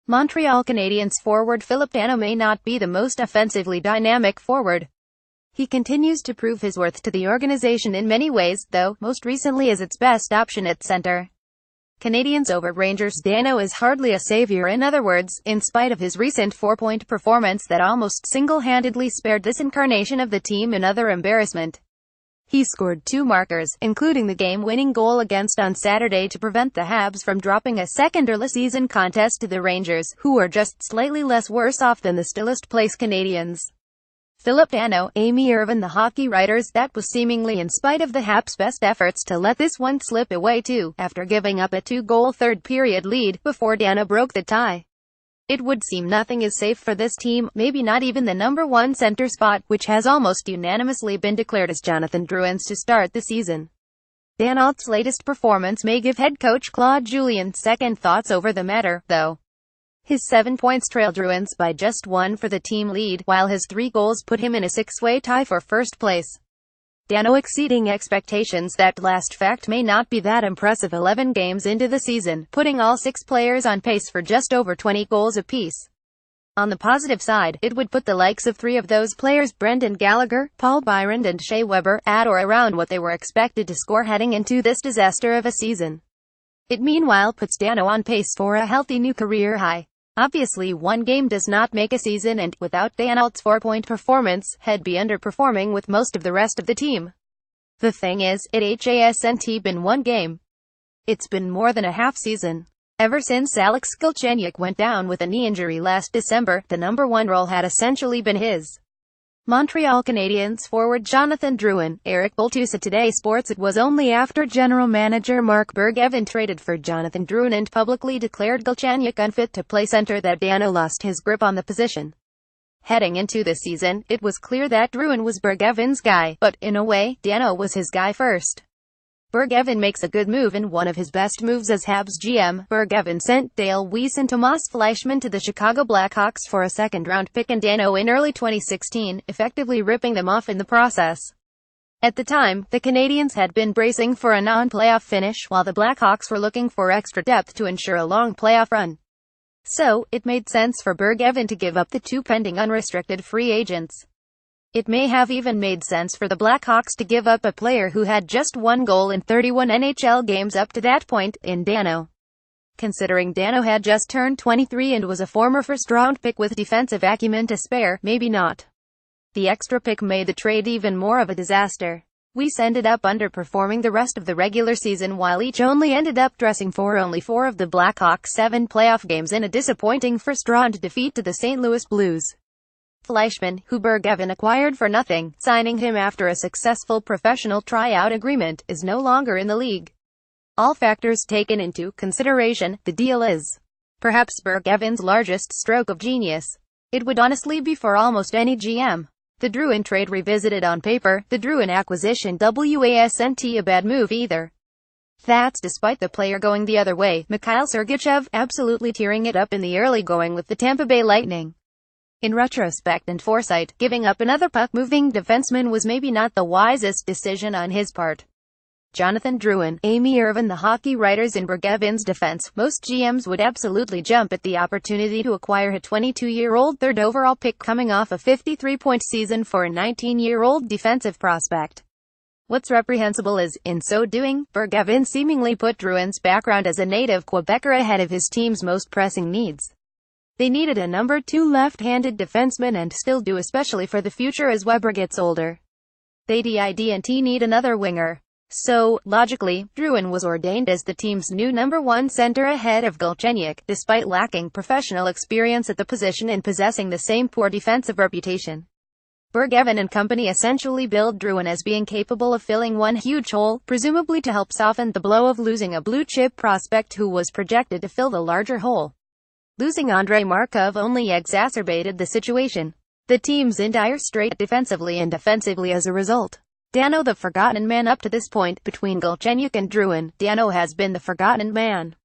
Montreal Canadiens forward Phillip Danault may not be the most offensively dynamic forward. He continues to prove his worth to the organization in many ways, though, most recently as its best option at center. Canadiens over Rangers. Danault is hardly a savior. In other words, in spite of his recent 4-point performance that almost single-handedly spared this incarnation of the team another embarrassment. He scored 2 markers, including the game-winning goal against on Saturday to prevent the Habs from dropping a second early-season contest to the Rangers, who are just slightly less worse off than the stillest-place Canadiens. Phillip Danault, Amy Irvin. The hockey writers, that was seemingly in spite of the Habs' best efforts to let this one slip away too, after giving up a 2-goal third-period lead, before Danault broke the tie. It would seem nothing is safe for this team, maybe not even the number 1 center spot, which has almost unanimously been declared as Jonathan Drouin's to start the season. Danault's latest performance may give head coach Claude Julien second thoughts over the matter, though. His 7 points trailed Drouin's by just 1 for the team lead, while his 3 goals put him in a 6-way tie for first place. Danault exceeding expectations. That last fact may not be that impressive 11 games into the season, putting all 6 players on pace for just over 20 goals apiece. On the positive side, it would put the likes of 3 of those players, Brendan Gallagher, Paul Byron and Shea Weber, at or around what they were expected to score heading into this disaster of a season. It meanwhile puts Danault on pace for a healthy new career high. Obviously, 1 game does not make a season, and, without Danault's 4-point performance, he'd be underperforming with most of the rest of the team. The thing is, it hasn't been 1 game. It's been more than a half season. Ever since Alex Galchenyuk went down with a knee injury last December, the number 1 role had essentially been his. Montreal Canadiens forward Jonathan Drouin. Eric Boltus said Today Sports it was only after general manager Mark Bergevin traded for Jonathan Drouin and publicly declared Galchenyuk unfit to play center that Danault lost his grip on the position. Heading into the season, it was clear that Drouin was Bergevin's guy, but, in a way, Danault was his guy first. Bergevin makes a good move, and one of his best moves as Habs GM. Bergevin sent Dale Weiss and Tomas Fleischmann to the Chicago Blackhawks for a second-round pick and Danault in early 2016, effectively ripping them off in the process. At the time, the Canadiens had been bracing for a non-playoff finish, while the Blackhawks were looking for extra depth to ensure a long playoff run. So, it made sense for Bergevin to give up the 2 pending unrestricted free agents. It may have even made sense for the Blackhawks to give up a player who had just 1 goal in 31 NHL games up to that point, in Danault. Considering Danault had just turned 23 and was a former first-round pick with defensive acumen to spare, maybe not. The extra pick made the trade even more of a disaster. Weiss ended up underperforming the rest of the regular season, while each only ended up dressing for only 4 of the Blackhawks' 7 playoff games in a disappointing first-round defeat to the St. Louis Blues. Fleischmann, who Bergevin acquired for nothing, signing him after a successful professional tryout agreement, is no longer in the league. All factors taken into consideration, the deal is perhaps Bergevin's largest stroke of genius. It would honestly be for almost any GM. The Drouin trade revisited. On paper, the Drouin acquisition wasn't a bad move either. That's despite the player going the other way, Mikhail Sergachev, absolutely tearing it up in the early going with the Tampa Bay Lightning. In retrospect and foresight, giving up another puck-moving defenseman was maybe not the wisest decision on his part. Jonathan Drouin, Amy Irvin. The hockey writers in Bergevin's defense, most GMs would absolutely jump at the opportunity to acquire a 22-year-old third overall pick coming off a 53-point season for a 19-year-old defensive prospect. What's reprehensible is, in so doing, Bergevin seemingly put Drouin's background as a native Quebecer ahead of his team's most pressing needs. They needed a number 2 left-handed defenseman and still do, especially for the future as Weber gets older. They didn't need another winger. So, logically, Drouin was ordained as the team's new number 1 center ahead of Galchenyuk, despite lacking professional experience at the position and possessing the same poor defensive reputation. Bergevin and company essentially billed Drouin as being capable of filling one huge hole, presumably to help soften the blow of losing a blue-chip prospect who was projected to fill the larger hole. Losing Andrei Markov only exacerbated the situation. The team's in dire strait defensively and offensively as a result. Danault, the forgotten man up to this point, between Galchenyuk and Drouin, Danault has been the forgotten man.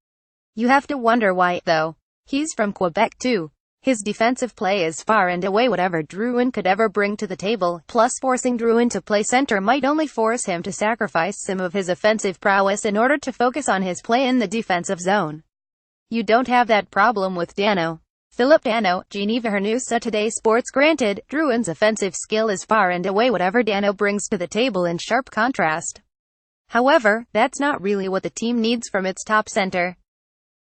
You have to wonder why, though. He's from Quebec too. His defensive play is far and away whatever Drouin could ever bring to the table, plus forcing Drouin to play center might only force him to sacrifice some of his offensive prowess in order to focus on his play in the defensive zone. You don't have that problem with Danault. Philip Danault, Geneva News Today Sports. Granted, Drouin's offensive skill is far and away whatever Danault brings to the table, in sharp contrast. However, that's not really what the team needs from its top center.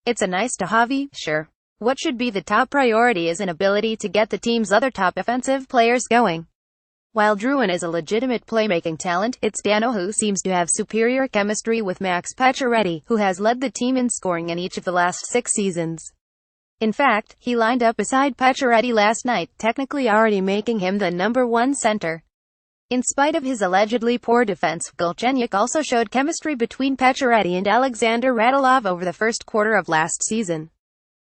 It's a nice to have, sure. What should be the top priority is an ability to get the team's other top offensive players going. While Drouin is a legitimate playmaking talent, it's Danault who seems to have superior chemistry with Max Pacioretty, who has led the team in scoring in each of the last 6 seasons. In fact, he lined up beside Pacioretty last night, technically already making him the number 1 center. In spite of his allegedly poor defense, Galchenyuk also showed chemistry between Pacioretty and Alexander Radulov over the first quarter of last season.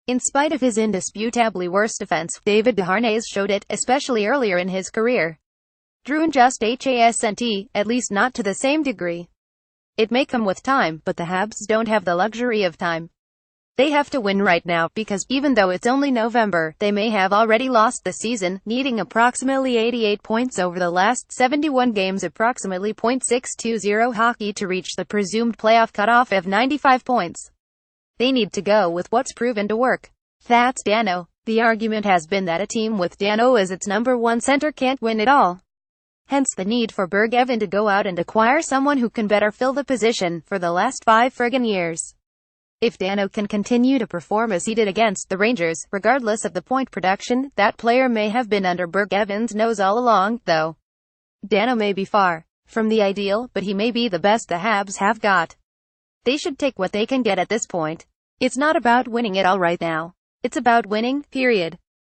In spite of his indisputably worse defense, David Desharnais showed it, especially earlier in his career. Drouin just hasn't, at least not to the same degree. It may come with time, but the Habs don't have the luxury of time. They have to win right now, because, even though it's only November, they may have already lost the season, needing approximately 88 points over the last 71 games, approximately .620 hockey, to reach the presumed playoff cutoff of 95 points. They need to go with what's proven to work. That's Danault. The argument has been that a team with Danault as its number 1 center can't win it all. Hence the need for Bergevin to go out and acquire someone who can better fill the position, for the last 5 friggin' years. If Danault can continue to perform as he did against the Rangers, regardless of the point production, that player may have been under Bergevin's nose all along, though. Danault may be far from the ideal, but he may be the best the Habs have got. They should take what they can get at this point. It's not about winning it all right now. It's about winning, period.